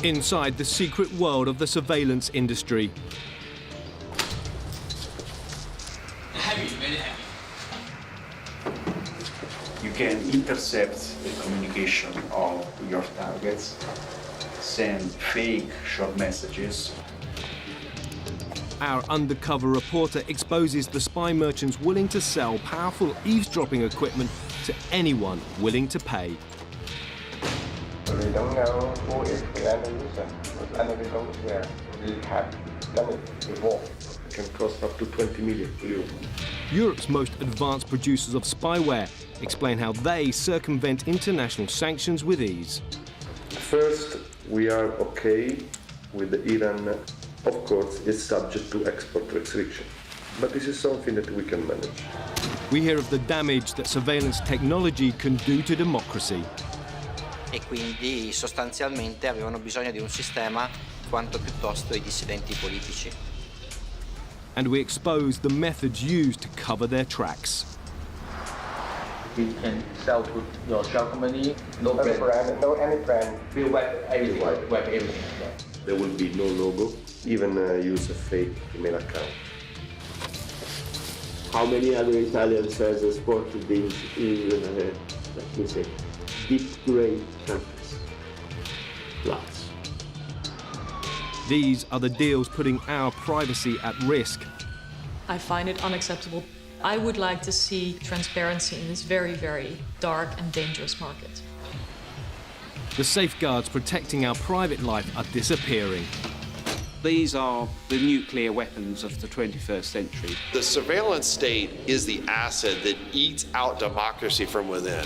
Inside the secret world of the surveillance industry. Heavy, very heavy. You can intercept the communication of your targets, send fake short messages. Our undercover reporter exposes the spy merchants willing to sell powerful eavesdropping equipment to anyone willing to pay. We don't know who is the end user, and we don't care. We have done it before. It can cost up to 20 million euros. Europe's most advanced producers of spyware explain how they circumvent international sanctions with ease. First, we are okay with Iran. Of course, it's subject to export restriction, but this is something that we can manage. We hear of the damage that surveillance technology can do to democracy. E quindi sostanzialmente avevano bisogno di un sistema quanto piuttosto i dissidenti politici. And we expose the methods used to cover their tracks. We can sell to your shell company, no brand. No any brand. We wipe everything, wipe everything. There will be no logo, even use a fake email account. How many other Italians has exported these in, let me say, deep grade countries? Lots. These are the deals putting our privacy at risk. I find it unacceptable. I would like to see transparency in this very, very dark and dangerous market. The safeguards protecting our private life are disappearing. These are the nuclear weapons of the 21st century. The surveillance state is the acid that eats out democracy from within.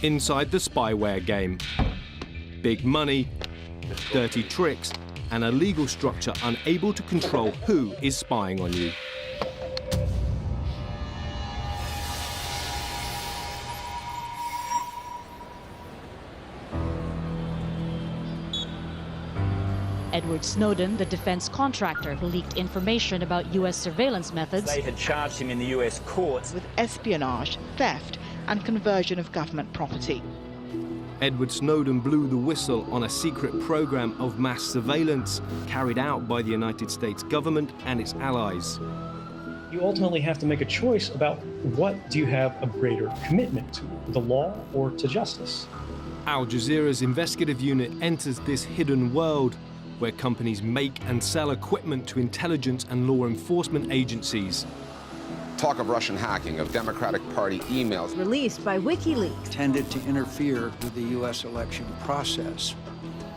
Inside the spyware game. Big money, dirty tricks, and a legal structure unable to control who is spying on you. Edward Snowden, the defense contractor who leaked information about U.S. surveillance methods. They had charged him in the U.S. courts with espionage, theft, and conversion of government property. Edward Snowden blew the whistle on a secret program of mass surveillance carried out by the United States government and its allies. You ultimately have to make a choice about what do you have a greater commitment to, the law or to justice. Al Jazeera's investigative unit enters this hidden world where companies make and sell equipment to intelligence and law enforcement agencies. Talk of Russian hacking, of Democratic Party emails. Released by WikiLeaks. Tended to interfere with the U.S. election process.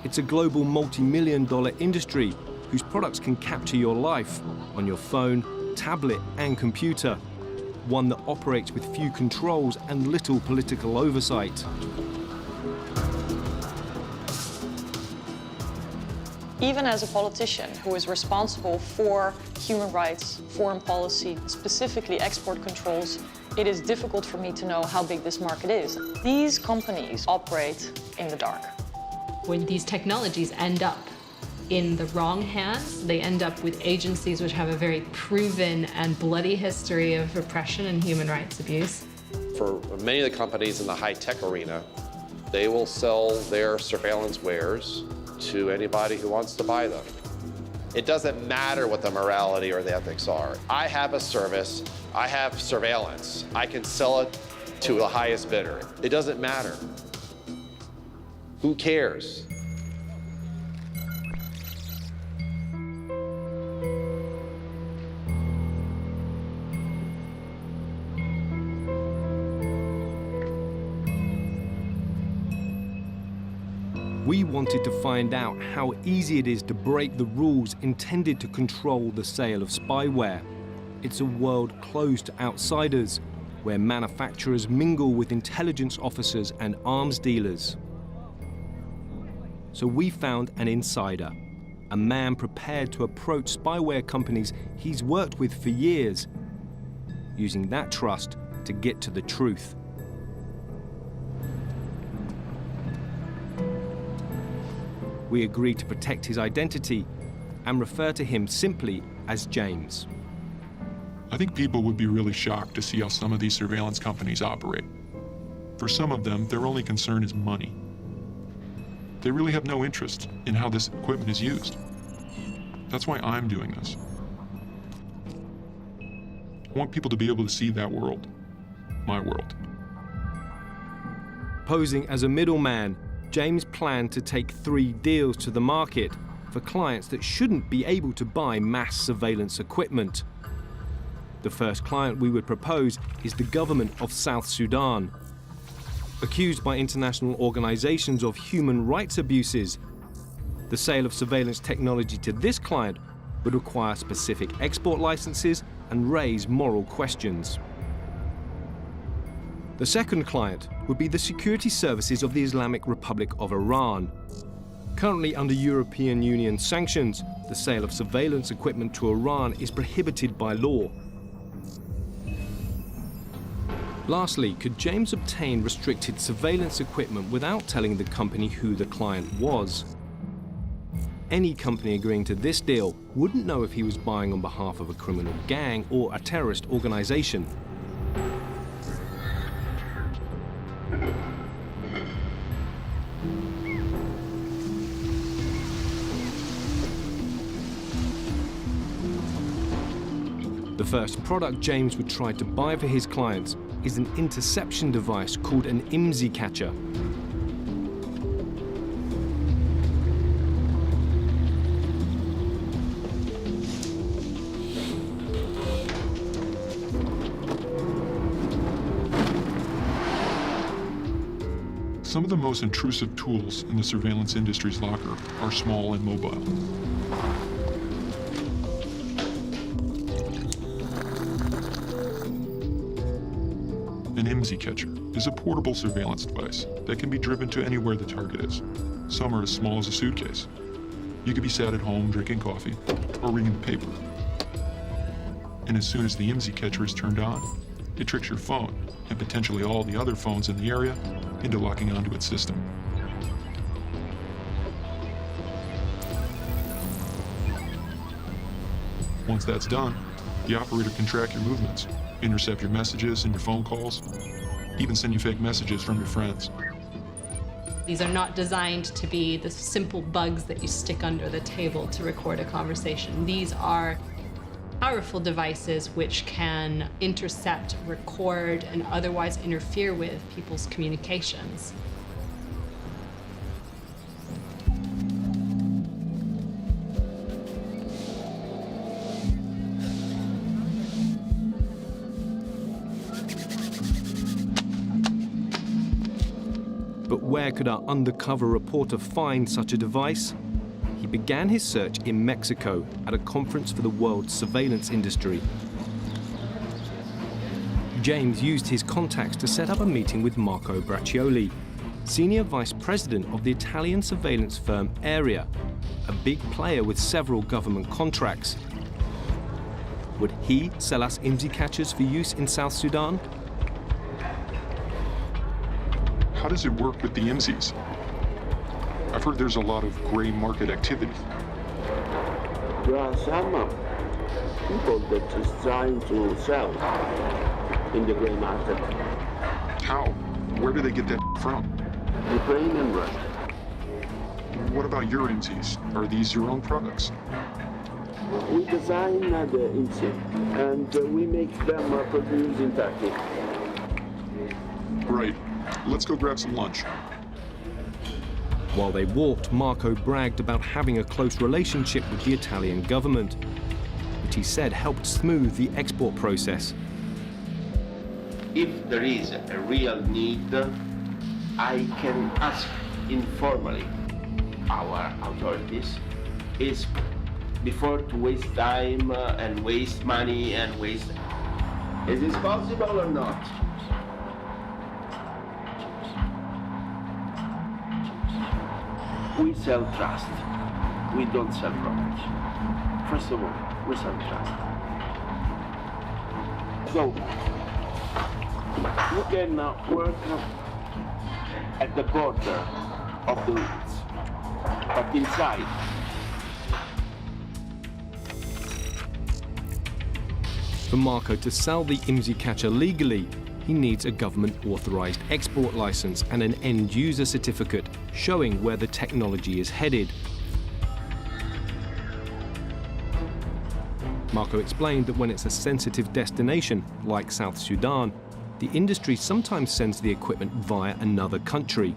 It's a global multi-million-dollar industry whose products can capture your life on your phone, tablet, and computer. One that operates with few controls and little political oversight. Even as a politician who is responsible for human rights, foreign policy, specifically export controls, it is difficult for me to know how big this market is. These companies operate in the dark. When these technologies end up in the wrong hands, they end up with agencies which have a very proven and bloody history of repression and human rights abuse. For many of the companies in the high-tech arena, they will sell their surveillance wares to anybody who wants to buy them. It doesn't matter what the morality or the ethics are. I have a service, I have surveillance. I can sell it to the highest bidder. It doesn't matter. Who cares? We wanted to find out how easy it is to break the rules intended to control the sale of spyware. It's a world closed to outsiders, where manufacturers mingle with intelligence officers and arms dealers. So we found an insider, a man prepared to approach spyware companies he's worked with for years, using that trust to get to the truth. We agreed to protect his identity and refer to him simply as James. I think people would be really shocked to see how some of these surveillance companies operate. For some of them, their only concern is money. They really have no interest in how this equipment is used. That's why I'm doing this. I want people to be able to see that world, my world. Posing as a middleman, James planned to take 3 deals to the market for clients that shouldn't be able to buy mass surveillance equipment. The first client we would propose is the government of South Sudan. Accused by international organizations of human rights abuses, the sale of surveillance technology to this client would require specific export licenses and raise moral questions. The second client would be the security services of the Islamic Republic of Iran. Currently under European Union sanctions, the sale of surveillance equipment to Iran is prohibited by law. Lastly, could James obtain restricted surveillance equipment without telling the company who the client was? Any company agreeing to this deal wouldn't know if he was buying on behalf of a criminal gang or a terrorist organization. The first product James would try to buy for his clients is an interception device called an IMSI catcher. Some of the most intrusive tools in the surveillance industry's locker are small and mobile. An IMSI catcher is a portable surveillance device that can be driven to anywhere the target is. Some are as small as a suitcase. You could be sat at home drinking coffee or reading the paper. And as soon as the IMSI catcher is turned on, it tricks your phone and potentially all the other phones in the area into locking onto its system. Once that's done, the operator can track your movements, intercept your messages and your phone calls, even send you fake messages from your friends. These are not designed to be the simple bugs that you stick under the table to record a conversation. These are powerful devices which can intercept, record, and otherwise interfere with people's communications. But where could our undercover reporter find such a device? He began his search in Mexico at a conference for the world's surveillance industry. James used his contacts to set up a meeting with Marco Braccioli, senior vice president of the Italian surveillance firm Area, a big player with several government contracts. Would he sell us IMSI catchers for use in South Sudan? How does it work with the IMSIs? I've heard there's a lot of gray market activity. There are some people that is trying to sell in the gray market. How? Where do they get that from? Ukraine and Russia. What about your IMSIs? Are these your own products? We design the IMSI and we make them produce in Turkey. Right. Let's go grab some lunch. While they walked, Marco bragged about having a close relationship with the Italian government, which he said helped smooth the export process. If there is a real need, I can ask informally our authorities is before to waste time and waste money and waste. Is this possible or not? We sell trust. We don't sell products. First of all, we sell trust. So, you can work at the border of the woods, but inside. For Marco to sell the IMSI catcher legally, he needs a government-authorized export license and an end-user certificate showing where the technology is headed. Marco explained that when it's a sensitive destination, like South Sudan, the industry sometimes sends the equipment via another country.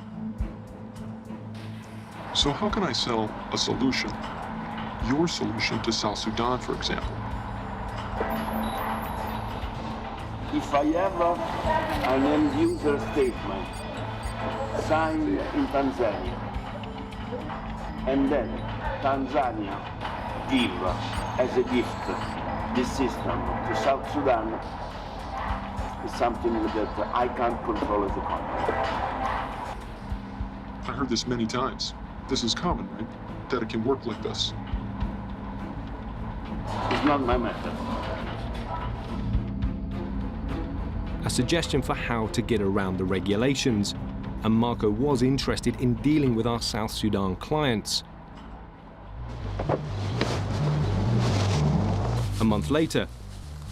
So how can I sell a solution, your solution, to South Sudan, for example? If I have an end user statement signed in Tanzania, and then Tanzania give as a gift this system to South Sudan, is something that I can't control as a company. I heard this many times. This is common, right? That it can work like this. It's not my method. A suggestion for how to get around the regulations, and Marco was interested in dealing with our South Sudan clients. A month later,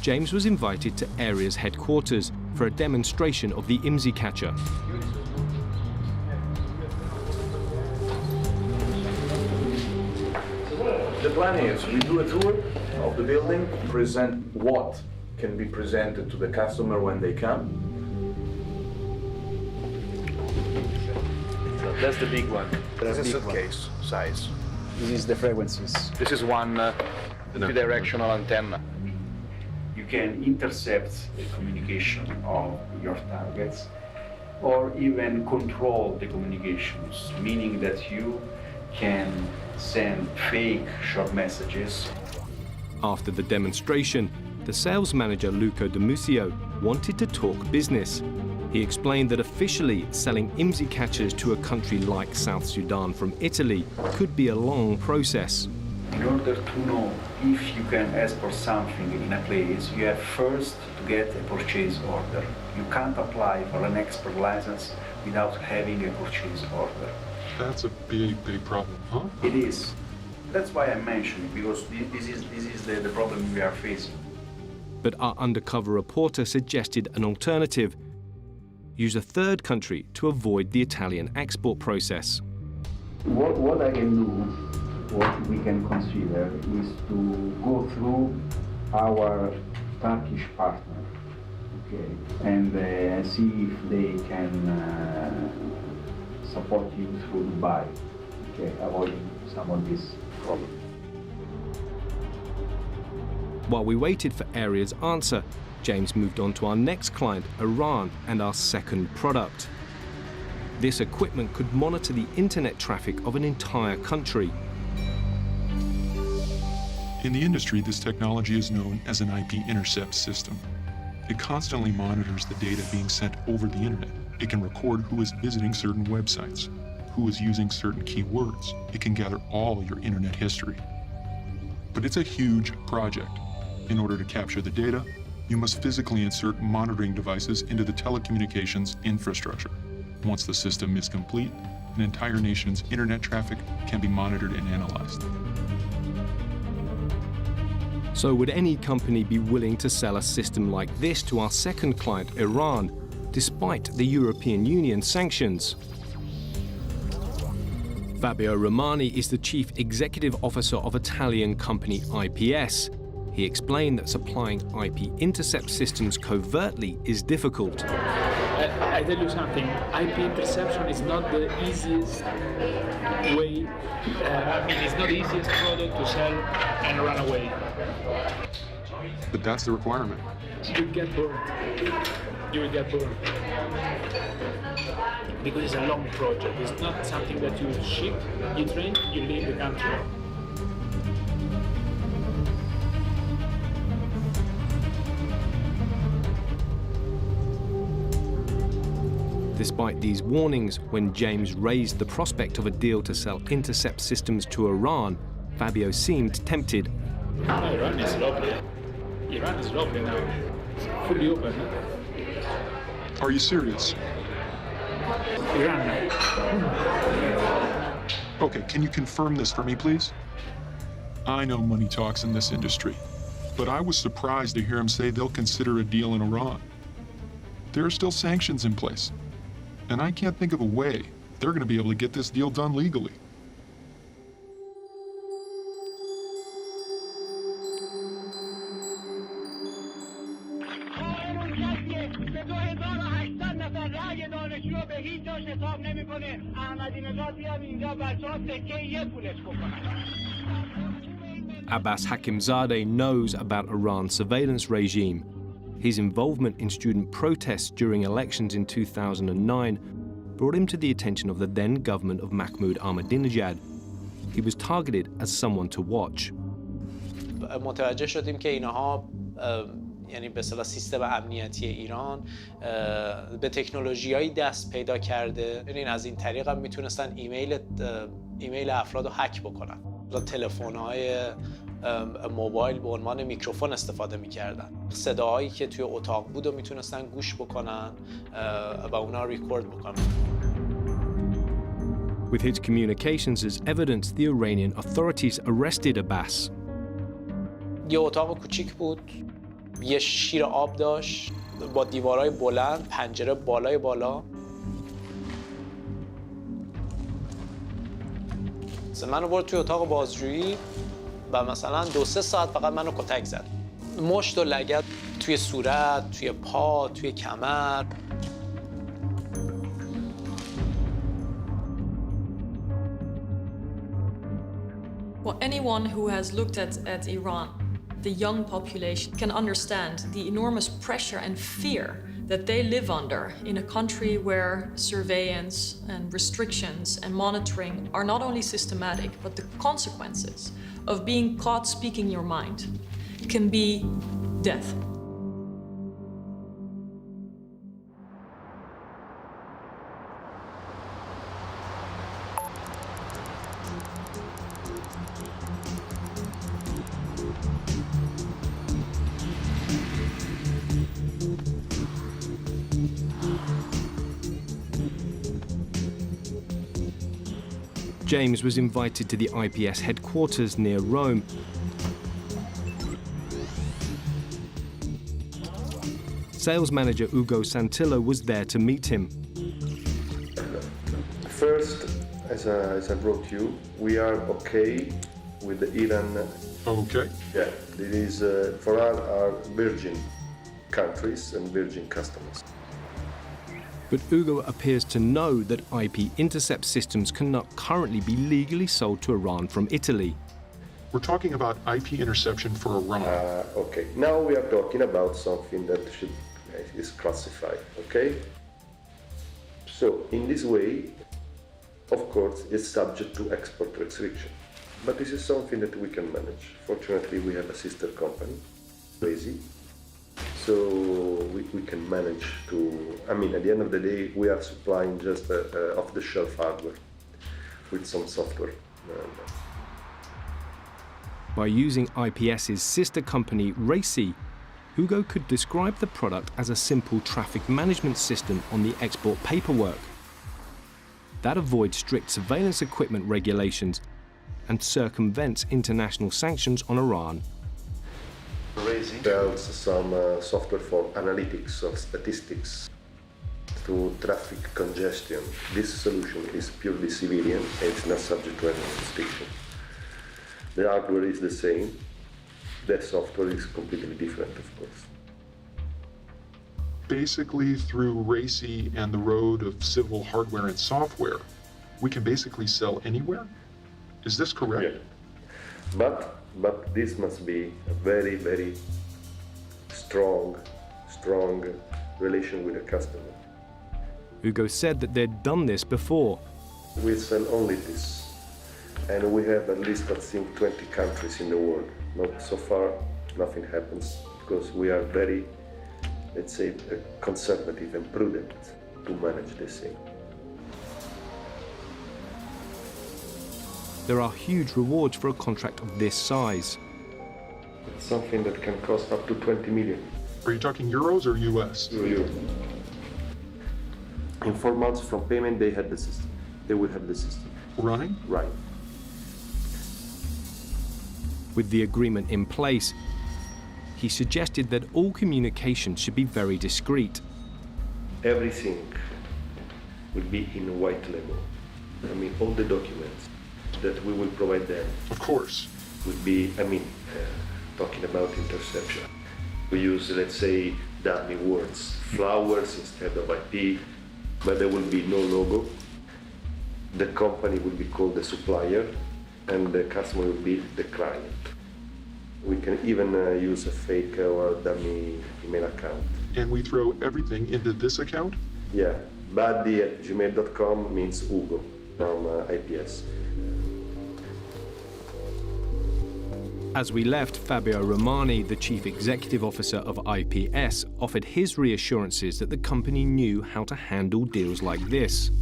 James was invited to Area's headquarters for a demonstration of the IMSI catcher. The plan is we do a tour of the building, present what can be presented to the customer when they come. So that's the big one. This is a suitcase size. This is the frequencies. This is one bidirectional antenna. You can intercept the communication of your targets or even control the communications, meaning that you can send fake short messages. After the demonstration, the sales manager Luca De Musio wanted to talk business. He explained that officially selling IMSI catchers to a country like South Sudan from Italy could be a long process. In order to know if you can export something in a place, you have first to get a purchase order. You can't apply for an export license without having a purchase order. That's a big problem, huh? It is. That's why I mentioned it, because this is the problem we are facing. But our undercover reporter suggested an alternative. Use a third country to avoid the Italian export process. What I can do, what we can consider, is to go through our Turkish partner, okay, and see if they can support you through Dubai, okay, avoiding some of this problem. While we waited for Area's answer, James moved on to our next client, Iran, and our second product. This equipment could monitor the internet traffic of an entire country. In the industry, this technology is known as an IP intercept system. It constantly monitors the data being sent over the internet. It can record who is visiting certain websites, who is using certain keywords. It can gather all your internet history. But it's a huge project. In order to capture the data, you must physically insert monitoring devices into the telecommunications infrastructure. Once the system is complete, an entire nation's internet traffic can be monitored and analyzed. So would any company be willing to sell a system like this to our second client, Iran, despite the European Union sanctions? Fabio Romani is the Chief Executive Officer of Italian company IPS. He explained that supplying IP intercept systems covertly is difficult. I tell you something, IP interception is not the easiest way, it's not the easiest product to sell and run away. But that's the requirement. You get burned. You will get burned. Because it's a long project. It's not something that you ship, you train, you leave the country. Despite these warnings, when James raised the prospect of a deal to sell intercept systems to Iran, Fabio seemed tempted. Iran is lovely. Iran is lovely now. It's fully open. Are you serious? Iran. Okay, can you confirm this for me, please? I know money talks in this industry, but I was surprised to hear him say they'll consider a deal in Iran. There are still sanctions in place. And I can't think of a way they're going to be able to get this deal done legally. Abbas Hakimzadeh knows about Iran's surveillance regime. His involvement in student protests during elections in 2009 brought him to the attention of the then government of Mahmoud Ahmadinejad. He was targeted as someone to watch. متوجه شدیم که اینها یعنی به اصطلاح سیستم امنیتی ایران به تکنولوژی‌های دست پیدا کرده. یعنی از این طریق هم میتونستن ایمیل افراد رو هک بکنن. تلفن‌های موبایل به عنوان میکروفون استفاده می‌کردن. صداهایی که توی اتاق بود رو میتونستن گوش بکنن و اونا ریکورد بکنن. With his communications as evidence, the Iranian authorities arrested Abbas. یه اتاق کوچیک بود، یه شیر آب داشت با دیوارهای بلند، پنجره بالای بالا. منو برد توی اتاق بازجویی و مثلا 2-3 ساعت فقط منو کتک زد. مشت و لگد توی صورت، توی پا، توی کمر. Well, anyone who has looked at Iran, the young population, can understand the enormous pressure and fear that they live under in a country where surveillance and restrictions and monitoring are not only systematic, but the consequences of being caught speaking your mind can be death. James was invited to the IPS headquarters near Rome. Sales manager Ugo Santillo was there to meet him. First, as I wrote you, we are okay with the Iran. Okay. Yeah, it is for our virgin countries and virgin customers. But Ugo appears to know that IP intercept systems cannot currently be legally sold to Iran from Italy. We're talking about IP interception for Iran. Okay, now we are talking about something that is classified, okay? So, in this way, of course, it's subject to export restriction. But this is something that we can manage. Fortunately, we have a sister company, Lazy. So we can manage to, I mean, at the end of the day, we are supplying just off-the-shelf hardware with some software. By using IPS's sister company, Racy, Ugo could describe the product as a simple traffic management system on the export paperwork. That avoids strict surveillance equipment regulations and circumvents international sanctions on Iran. Sells some software for analytics of statistics to traffic congestion. This solution is purely civilian and it's not subject to any restriction. The hardware is the same. The software is completely different, of course. Basically, through Racy and the road of civil hardware and software, we can basically sell anywhere? Is this correct? Yeah. But this must be a very, very strong relation with the customer. Ugo said that they'd done this before. We sell only this, and we have at least, I think, 20 countries in the world. Not so far, nothing happens because we are very, let's say, conservative and prudent to manage this thing. There are huge rewards for a contract of this size. It's something that can cost up to 20 million. Are you talking euros or US? Euro. In 4 months from payment, they had the system. They will have the system. Running? Right. With the agreement in place, he suggested that all communication should be very discreet. everything will be in white label. I mean, all the documents that we will provide them. Of course. Would be, talking about interception. We use, let's say, dummy words, flowers instead of IP, but there will be no logo. The company will be called the supplier, and the customer will be the client. We can even use a fake or dummy email account. And we throw everything into this account? Yeah, buddy@gmail.com means Ugo from IPS. As we left, Fabio Romani, the chief executive officer of IPS, offered his reassurances that the company knew how to handle deals like this.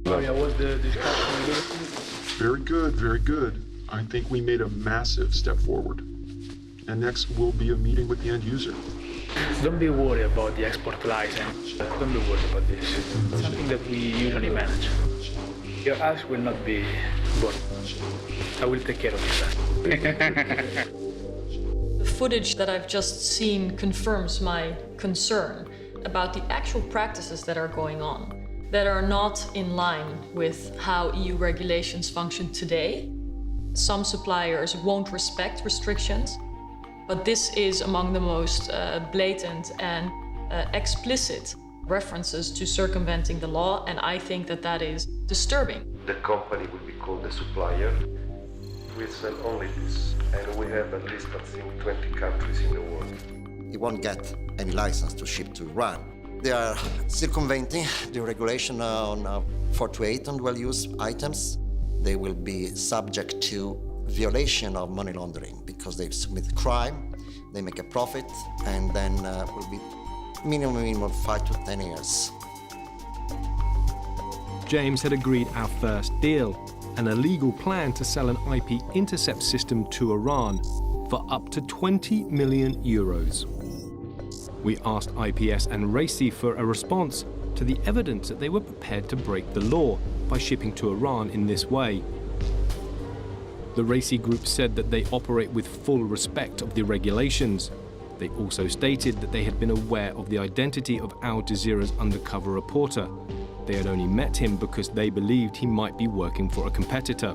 Fabio, what's the discussion? Very good, very good. I think we made a massive step forward. And next will be a meeting with the end user. Don't be worried about the export license. Don't be worried about this. It's something that we usually manage. Your ask will not be bored. I will take care of it. The footage that I've just seen confirms my concern about the actual practices that are going on, that are not in line with how EU regulations function today. Some suppliers won't respect restrictions, but this is among the most blatant and explicit references to circumventing the law, and I think that that is disturbing. The company will be called the supplier. We sell only this, and we have at least, I think, 20 countries in the world. You won't get any license to ship to Iran. They are circumventing the regulation on 428 on dual-use items. They will be subject to violation of money laundering because they submit a crime, they make a profit, and then will be minimum 5 to 10 years. James had agreed our first deal, an illegal plan to sell an IP intercept system to Iran for up to 20 million euros. We asked IPS and RACI for a response to the evidence that they were prepared to break the law by shipping to Iran in this way. The RACI group said that they operate with full respect of the regulations. They also stated that they had been aware of the identity of Al Jazeera's undercover reporter. They had only met him because they believed he might be working for a competitor.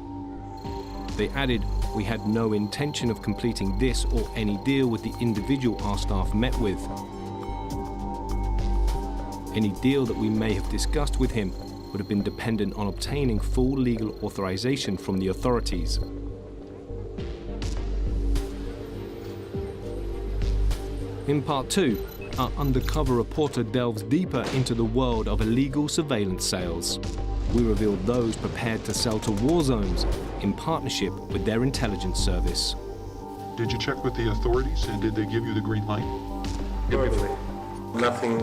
They added, "We had no intention of completing this or any deal with the individual our staff met with. Any deal that we may have discussed with him would have been dependent on obtaining full legal authorization from the authorities." In part 2, our undercover reporter delves deeper into the world of illegal surveillance sales. We reveal those prepared to sell to war zones in partnership with their intelligence service. Did you check with the authorities and did they give you the green light? Nothing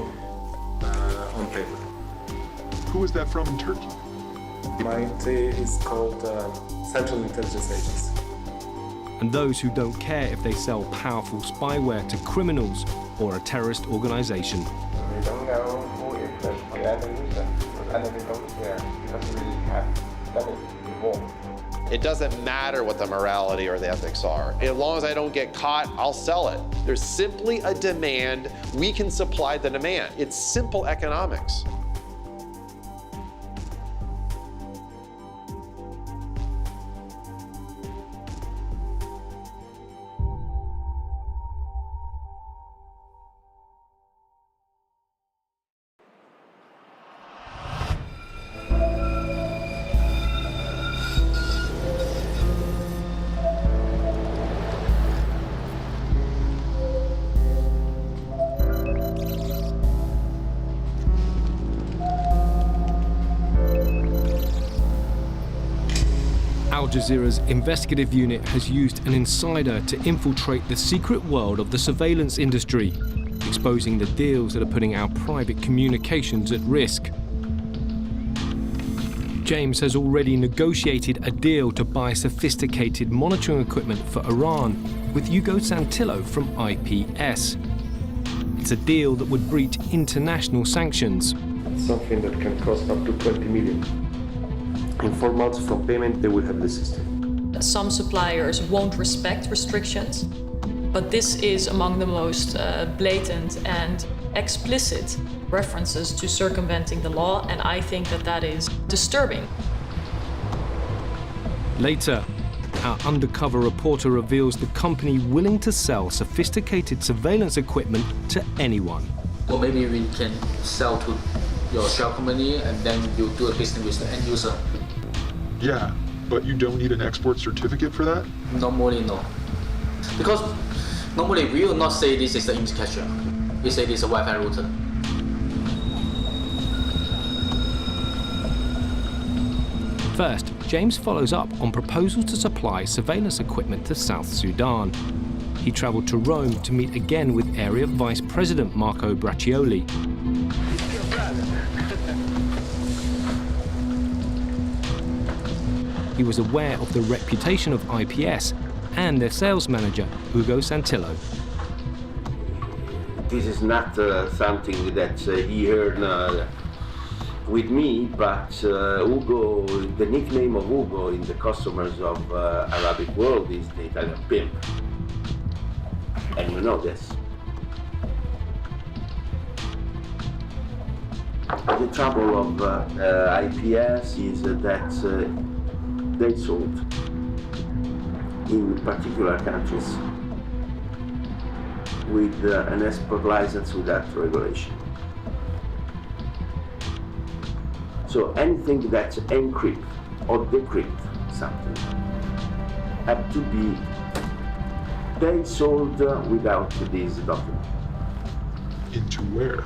on paper. Who is that from in Turkey? MIT is called Central Intelligence Agency. And those who don't care if they sell powerful spyware to criminals or a terrorist organization. We don't know who is the end user, and we don't care because we have done it before. It doesn't matter what the morality or the ethics are. As long as I don't get caught, I'll sell it. There's simply a demand. We can supply the demand. It's simple economics. Al Jazeera's investigative unit has used an insider to infiltrate the secret world of the surveillance industry, exposing the deals that are putting our private communications at risk. James has already negotiated a deal to buy sophisticated monitoring equipment for Iran with Hugo Santillo from IPS. It's a deal that would breach international sanctions. Something that can cost up to 20 million. In 4 months from payment, they will have the system. Some suppliers won't respect restrictions, But this is among the most blatant and explicit references to circumventing the law, and I think that that is disturbing. Later, our undercover reporter reveals the company willing to sell sophisticated surveillance equipment to anyone. Or maybe we can sell to your shell company and then you do a business with the end user. Yeah, but you don't need an export certificate for that? Normally, no. Because normally we will not say this is the IMSI catcher. We say this is a Wi-Fi router. First, James follows up on proposals to supply surveillance equipment to South Sudan. He traveled to Rome to meet again with Area Vice President Marco Braccioli. He was aware of the reputation of IPS and their sales manager, Ugo Santillo. This is not something that he heard with me, but Ugo, the nickname of Ugo in the customers of Arabic world is the Italian pimp. And you know this. The trouble of IPS is that they sold in particular countries with an export license without regulation. So anything that encrypt or decrypt something had to be they sold without this document. Into where?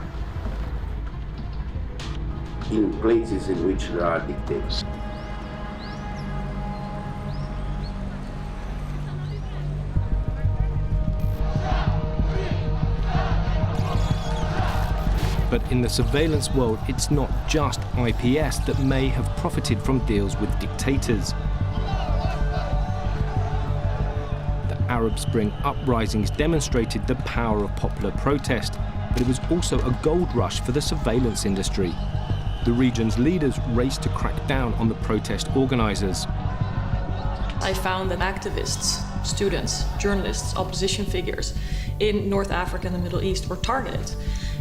In places in which there are dictators. But in the surveillance world, it's not just IPS that may have profited from deals with dictators. The Arab Spring uprisings demonstrated the power of popular protest, but it was also a gold rush for the surveillance industry. The region's leaders raced to crack down on the protest organizers. I found that activists, students, journalists, opposition figures in North Africa and the Middle East were targeted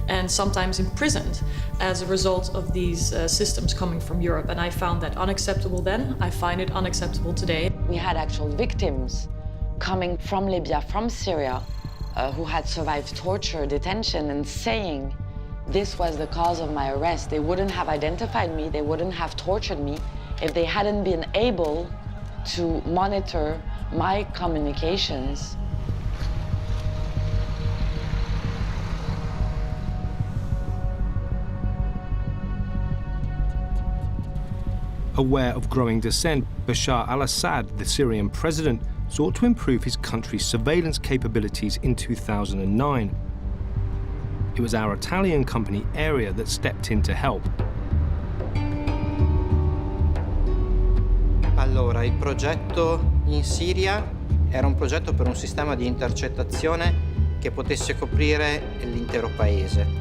and sometimes imprisoned as a result of these systems coming from Europe. And I found that unacceptable then. I find it unacceptable today. We had actual victims coming from Libya, from Syria, who had survived torture, detention, and saying this was the cause of my arrest. They wouldn't have identified me, they wouldn't have tortured me if they hadn't been able to monitor my communications. Aware of growing dissent, Bashar al-Assad, the Syrian president, sought to improve his country's surveillance capabilities in 2009. It was our Italian company, Area, that stepped in to help. Allora, il progetto in Siria era un progetto per un sistema di intercettazione che potesse coprire l'intero paese.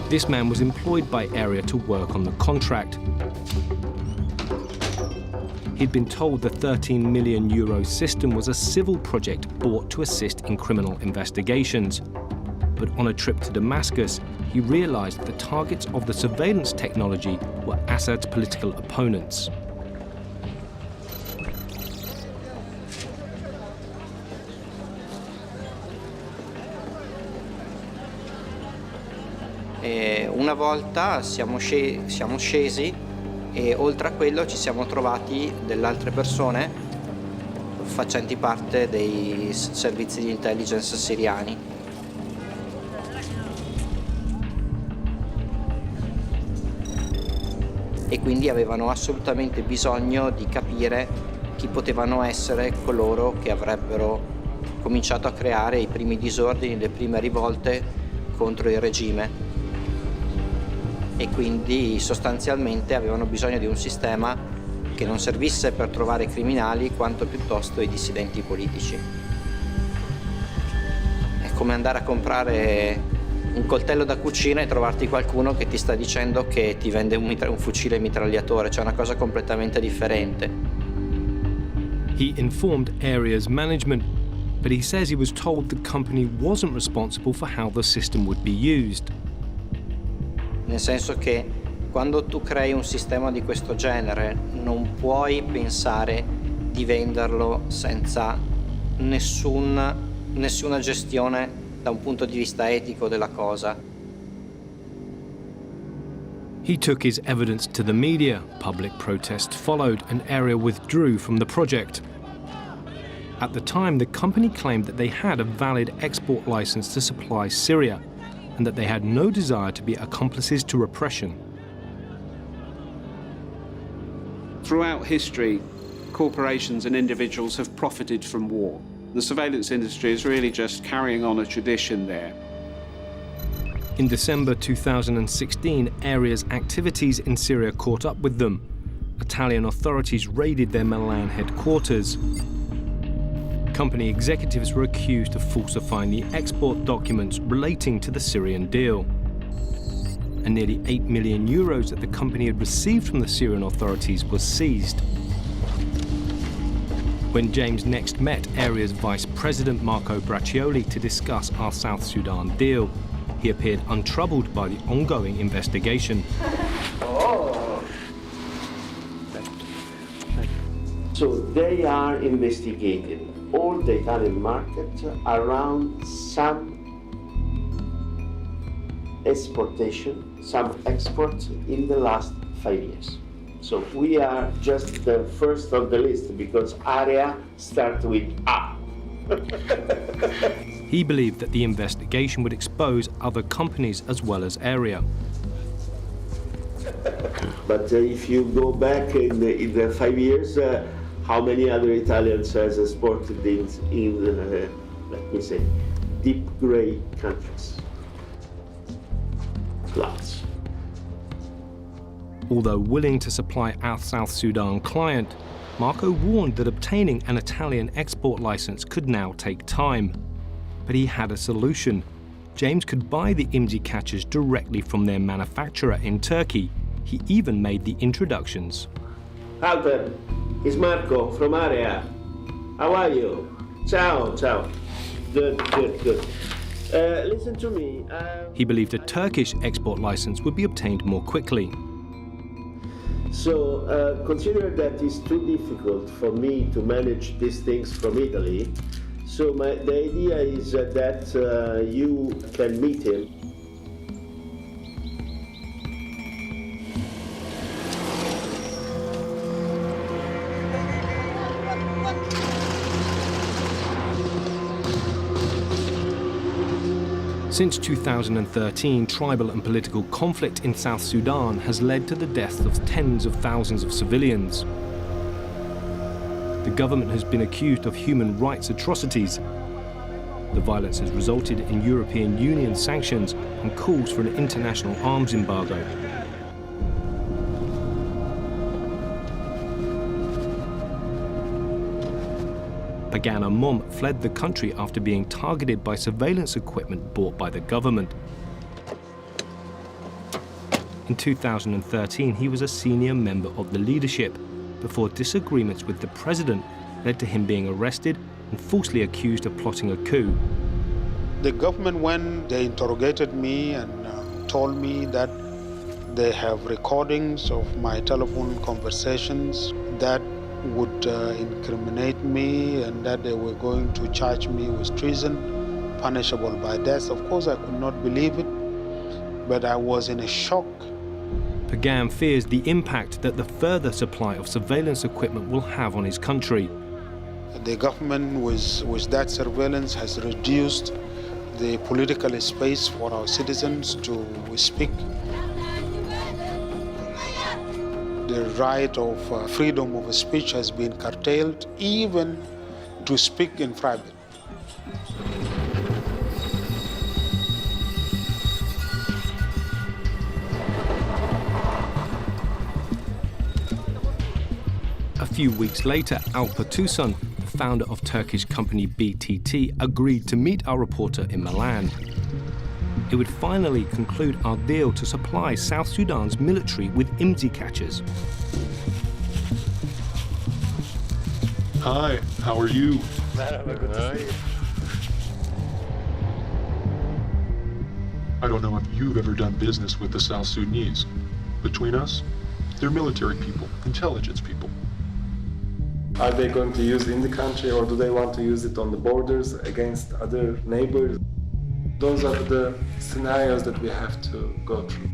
This man was employed by Area to work on the contract. He'd been told the €13 million system was a civil project bought to assist in criminal investigations. But on a trip to Damascus, he realized the targets of the surveillance technology were Assad's political opponents. Una volta siamo scesi e oltre a quello ci siamo trovati delle altre persone facenti parte dei servizi di intelligence siriani. E quindi avevano assolutamente bisogno di capire chi potevano essere coloro che avrebbero cominciato a creare i primi disordini, le prime rivolte contro il regime. E quindi sostanzialmente avevano bisogno di un sistema che non servisse per trovare i criminali quanto piuttosto i dissidenti politici. È come andare a comprare un coltello da cucina e trovarti qualcuno che ti sta dicendo che ti vende un fucile mitragliatore, cioè una cosa completamente differente. He informed Area's management, but he says he was told the company wasn't responsible for how the system would be used. Nel senso che quando tu crei un sistema di questo genere non puoi pensare di venderlo senza nessuna gestione da un punto di vista etico della cosa. He took his evidence to the media. Public protests followed, and Area withdrew from the project. At the time, the company claimed that they had a valid export license to supply Syria, and that they had no desire to be accomplices to repression. Throughout history, corporations and individuals have profited from war. The surveillance industry is really just carrying on a tradition there. In December 2016, Area's activities in Syria caught up with them. Italian authorities raided their Milan headquarters. Company executives were accused of falsifying the export documents relating to the Syrian deal. And nearly 8 million euros that the company had received from the Syrian authorities was seized. When James next met Area's Vice President Marco Braccioli to discuss our South Sudan deal, he appeared untroubled by the ongoing investigation. So they are investigating all the Italian market around some exportation, some exports in the last 5 years. So we are just the first of the list because Area starts with A. He believed that the investigation would expose other companies as well as Area. But if you go back in the 5 years, how many other Italians has exported in let me say, deep gray countries? Lots. Although willing to supply our South Sudan client, Marco warned that obtaining an Italian export license could now take time. But he had a solution. James could buy the IMSI catchers directly from their manufacturer in Turkey. He even made the introductions. Alper, it's Marco from Area. How are you? Ciao, ciao. Good. Listen to me. He believed a Turkish export license would be obtained more quickly. So consider that it's too difficult for me to manage these things from Italy. So the idea is that you can meet him. Since 2013, tribal and political conflict in South Sudan has led to the deaths of tens of thousands of civilians. The government has been accused of human rights atrocities. The violence has resulted in European Union sanctions and calls for an international arms embargo. Pagana Mom fled the country after being targeted by surveillance equipment bought by the government. In 2013, he was a senior member of the leadership before disagreements with the president led to him being arrested and falsely accused of plotting a coup. The government, when they interrogated me and told me that they have recordings of my telephone conversations that would incriminate me and that they were going to charge me with treason, punishable by death. Of course, I could not believe it, but I was in a shock. Pagam fears the impact that the further supply of surveillance equipment will have on his country. The government, with that surveillance, has reduced the political space for our citizens to speak. The right of freedom of speech has been curtailed, even to speak in private. A few weeks later, Alper Tusan, the founder of Turkish company BTT, agreed to meet our reporter in Milan. it would finally conclude our deal to supply South Sudan's military with IMSI catchers. Hi, how are you? I don't know if you've ever done business with the South Sudanese. Between us, they're military people, intelligence people. Are they going to use it in the country, or do they want to use it on the borders against other neighbors? Those are the scenarios that we have to go through.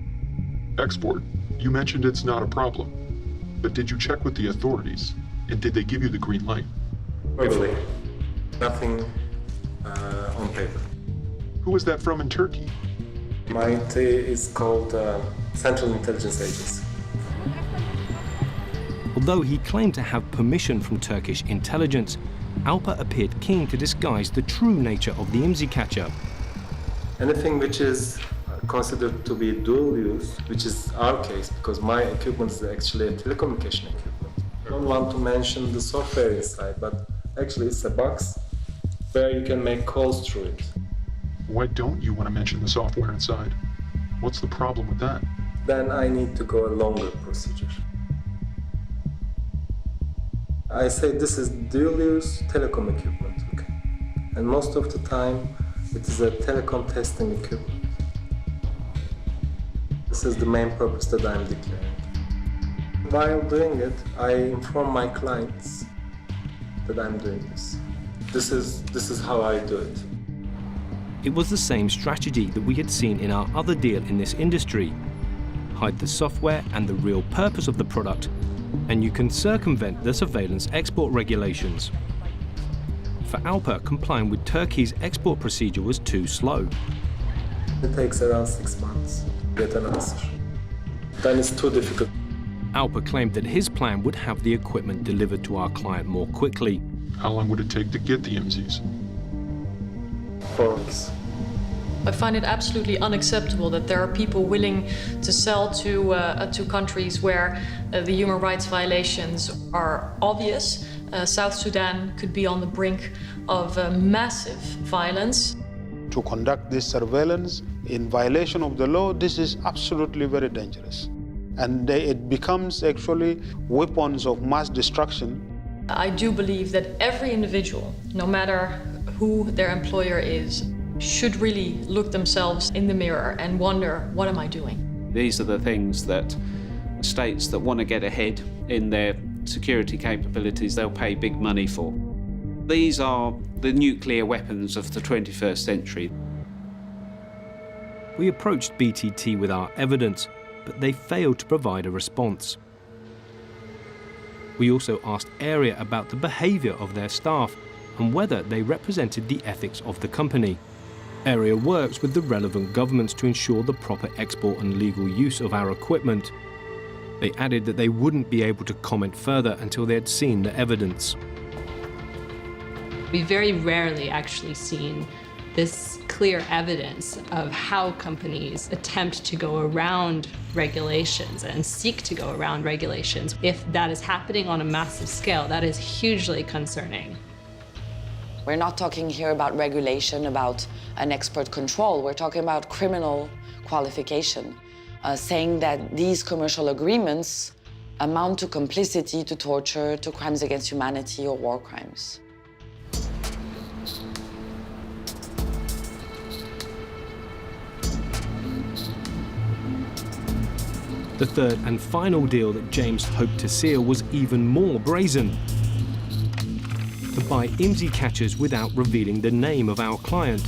Export. You mentioned it's not a problem. But did you check with the authorities? And did they give you the green light? Verbally. Nothing on paper. Who is that from in Turkey? MIT is called Central Intelligence Agency. Although he claimed to have permission from Turkish intelligence, Alper appeared keen to disguise the true nature of the IMSI catcher. Anything which is considered to be dual use, which is our case, because my equipment is actually a telecommunication equipment. I don't want to mention the software inside, but actually it's a box where you can make calls through it. Why don't you want to mention the software inside? What's the problem with that? Then I need to go a longer procedure. I say this is dual-use telecom equipment, okay? And most of the time, it is a telecom testing equipment. This is the main purpose that I'm declaring. While doing it, I inform my clients that I'm doing this. This is how I do it. It was the same strategy that we had seen in our other deal in this industry. Hide the software and the real purpose of the product, and you can circumvent the surveillance export regulations. For Alper, complying with Turkey's export procedure was too slow. It takes around 6 months to get an answer. Then it's too difficult. Alper claimed that his plan would have the equipment delivered to our client more quickly. How long would it take to get the IMSIs? 4 weeks. I find it absolutely unacceptable that there are people willing to sell to countries where the human rights violations are obvious. South Sudan could be on the brink of massive violence. To conduct this surveillance in violation of the law, this is absolutely very dangerous. And it becomes actually weapons of mass destruction. I do believe that every individual, no matter who their employer is, should really look themselves in the mirror and wonder, what am I doing? These are the things that states that want to get ahead in their security capabilities, they'll pay big money for. These are the nuclear weapons of the 21st century. We approached BTT with our evidence, but they failed to provide a response. We also asked Area about the behavior of their staff and whether they represented the ethics of the company. Area works with the relevant governments to ensure the proper export and legal use of our equipment. They added that they wouldn't be able to comment further until they had seen the evidence. We've very rarely actually seen this clear evidence of how companies attempt to go around regulations and seek to go around regulations. If that is happening on a massive scale, that is hugely concerning. We're not talking here about regulation, about an export control. We're talking about criminal qualification, saying that these commercial agreements amount to complicity, to torture, to crimes against humanity or war crimes. The third and final deal that James hoped to seal was even more brazen: to buy IMSI catchers without revealing the name of our client.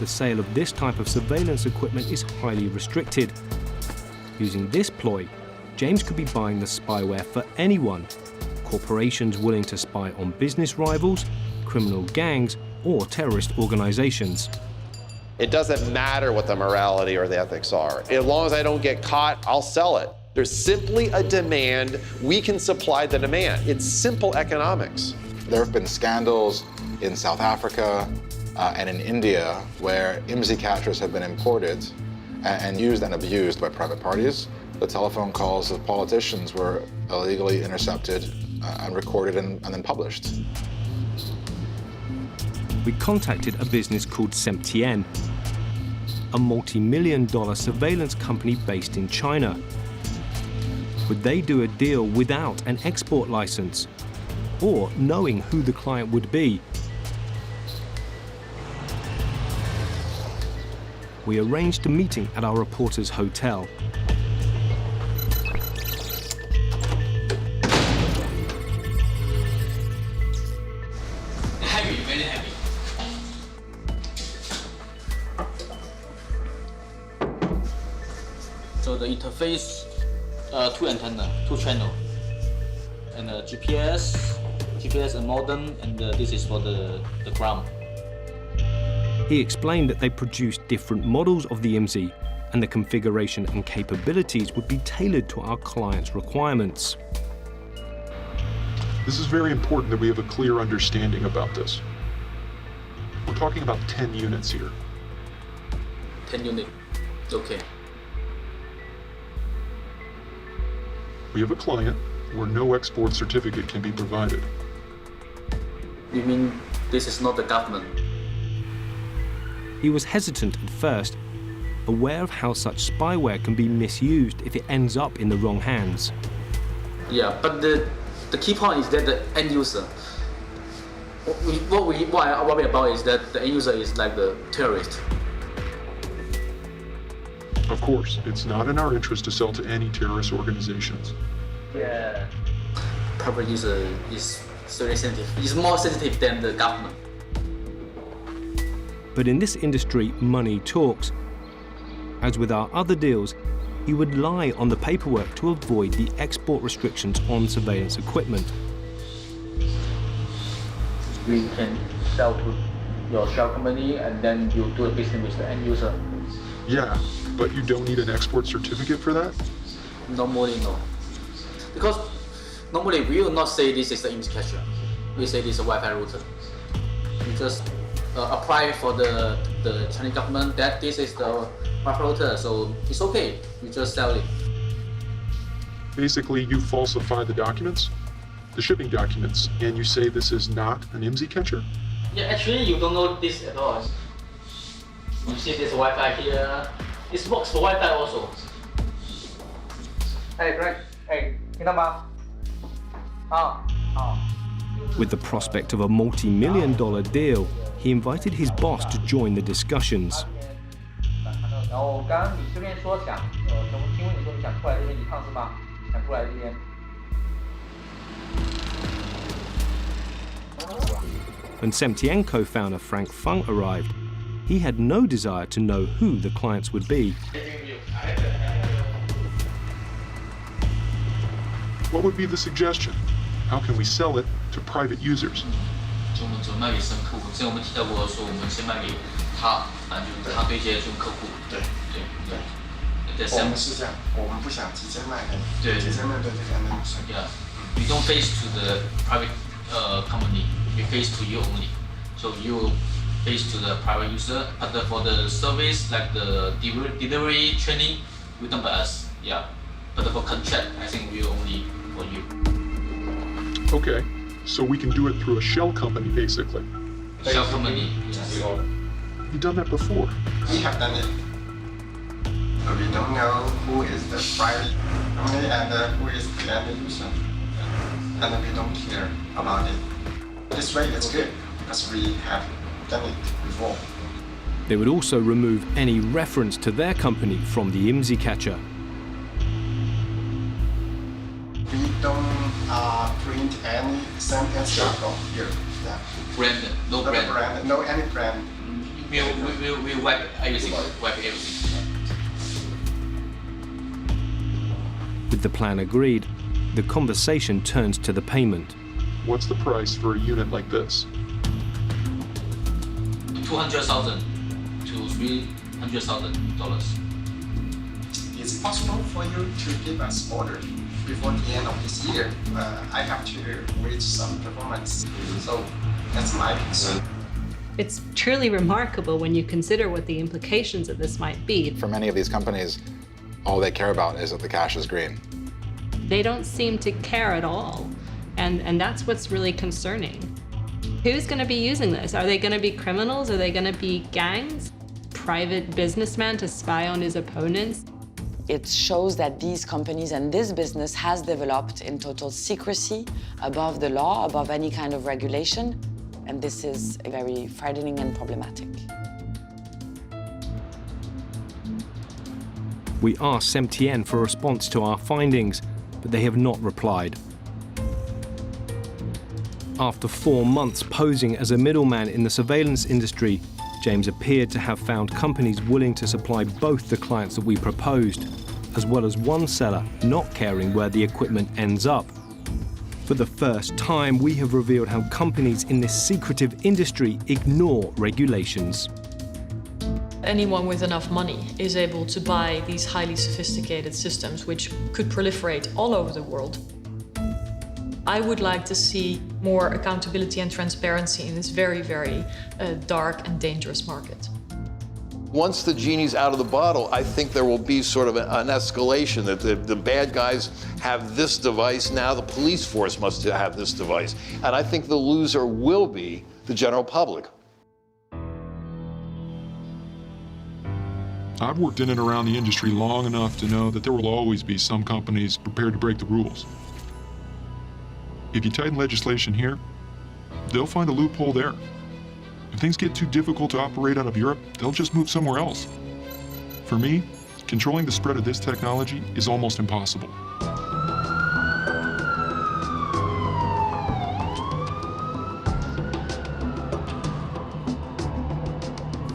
The sale of this type of surveillance equipment is highly restricted. Using this ploy, James could be buying the spyware for anyone: corporations willing to spy on business rivals, criminal gangs, or terrorist organizations. It doesn't matter what the morality or the ethics are. As long as I don't get caught, I'll sell it. There's simply a demand. We can supply the demand. It's simple economics. There have been scandals in South Africa and in India where IMSI catchers have been imported and used and abused by private parties. The telephone calls of politicians were illegally intercepted and recorded and then published. We contacted a business called Semtien. a multi-million-dollar surveillance company based in China. Would they do a deal without an export license, or knowing who the client would be? We arranged a meeting at our reporter's hotel. Heavy, very heavy. So the interface, two antenna, two channel, and GPS and modem, and this is for the ground. He explained that they produced different models of the IMSI, and the configuration and capabilities would be tailored to our clients' requirements. This is very important that we have a clear understanding about this. We're talking about 10 units here. 10 unit, okay. We have a client where no export certificate can be provided. You mean this is not the government? He was hesitant at first, aware of how such spyware can be misused if it ends up in the wrong hands. Yeah, but the key point is that the end user. What I worry about is that the end user is like the terrorist. Of course, it's not in our interest to sell to any terrorist organizations. Yeah. Private user is very sensitive. It's more sensitive than the government. But in this industry, money talks. As with our other deals, he would lie on the paperwork to avoid the export restrictions on surveillance equipment. We can sell to your shell company and then you do a business with the end user. Yeah, but you don't need an export certificate for that? Normally, no. Because normally we will not say this is the IMSI catcher. We say this is a Wi-Fi router. We just apply for the Chinese government that this is the Wi-Fi router, so it's okay. We just sell it. Basically, you falsify the documents, the shipping documents, and you say this is not an IMSI catcher? Yeah, actually you don't know this at all. You see this Wi-Fi here. It works for Wi-Fi also. Hey, Greg. Hey, With the prospect of a multi-million-dollar deal, he invited his boss to join the discussions. When Semtian co-founder Frank Fung arrived, he had no desire to know who the clients would be. What would be the suggestion? How can we sell it to private users? 就我们只卖给深客户，之前我们提到过说，我们先卖给他，就是他对接这种客户。对。我们是这样，我们不想直接卖给，直接面对这些人。Yeah, we don't face to the private company. We face to you only. So you face to the private user, but for the service like the delivery training, we don't buy us. Yeah, but for contract, I think we only for you. Okay, so we can do it through a shell company, basically. Shell company. Yes. You've done that before. We have done it. We don't know who is the private company and who is the end user, and we don't care about it. This way it's good because we have done it before. They would also remove any reference to their company from the IMSI catcher. We don't print any sentence logo here. Yeah. Brand, no brand. No any brand. We wipe everything. With the plan agreed, the conversation turns to the payment. What's the price for a unit like this? $200,000 to $300,000. It's possible for you to give us order before the end of this year. I have to reach some performance, so that's my concern. It's truly remarkable when you consider what the implications of this might be. For many of these companies, all they care about is that the cache is green. They don't seem to care at all. And that's what's really concerning. Who's going to be using this? Are they going to be criminals? Are they going to be gangs? private businessman to spy on his opponents. It shows that these companies and this business has developed in total secrecy, above the law, above any kind of regulation, and this is very frightening and problematic. We asked SEMTN for a response to our findings, but they have not replied. After 4 months posing as a middleman in the surveillance industry, James appeared to have found companies willing to supply both the clients that we proposed, as well as one seller not caring where the equipment ends up. For the first time, we have revealed how companies in this secretive industry ignore regulations. Anyone with enough money is able to buy these highly sophisticated systems which could proliferate all over the world. I would like to see more accountability and transparency in this very, very dark and dangerous market. Once the genie's out of the bottle, I think there will be sort of an escalation that the bad guys have this device, now the police force must have this device. And I think the loser will be the general public. I've worked in and around the industry long enough to know that there will always be some companies prepared to break the rules. If you tighten legislation here, they'll find a loophole there. If things get too difficult to operate out of Europe, they'll just move somewhere else. For me, controlling the spread of this technology is almost impossible.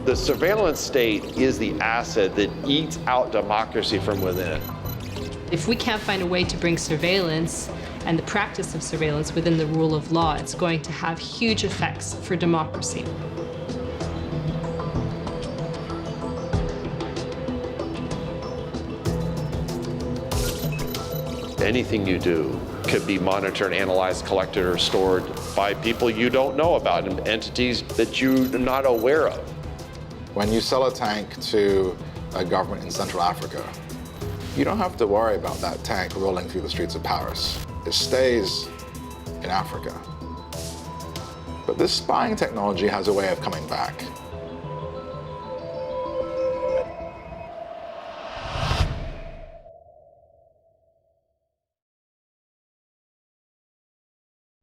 The surveillance state is the asset that eats out democracy from within. If we can't find a way to bring surveillance and the practice of surveillance within the rule of law, it's going to have huge effects for democracy. Anything you do could be monitored, analyzed, collected, or stored by people you don't know about and entities that you're not aware of. When you sell a tank to a government in Central Africa, you don't have to worry about that tank rolling through the streets of Paris. It stays in Africa. But this spying technology has a way of coming back.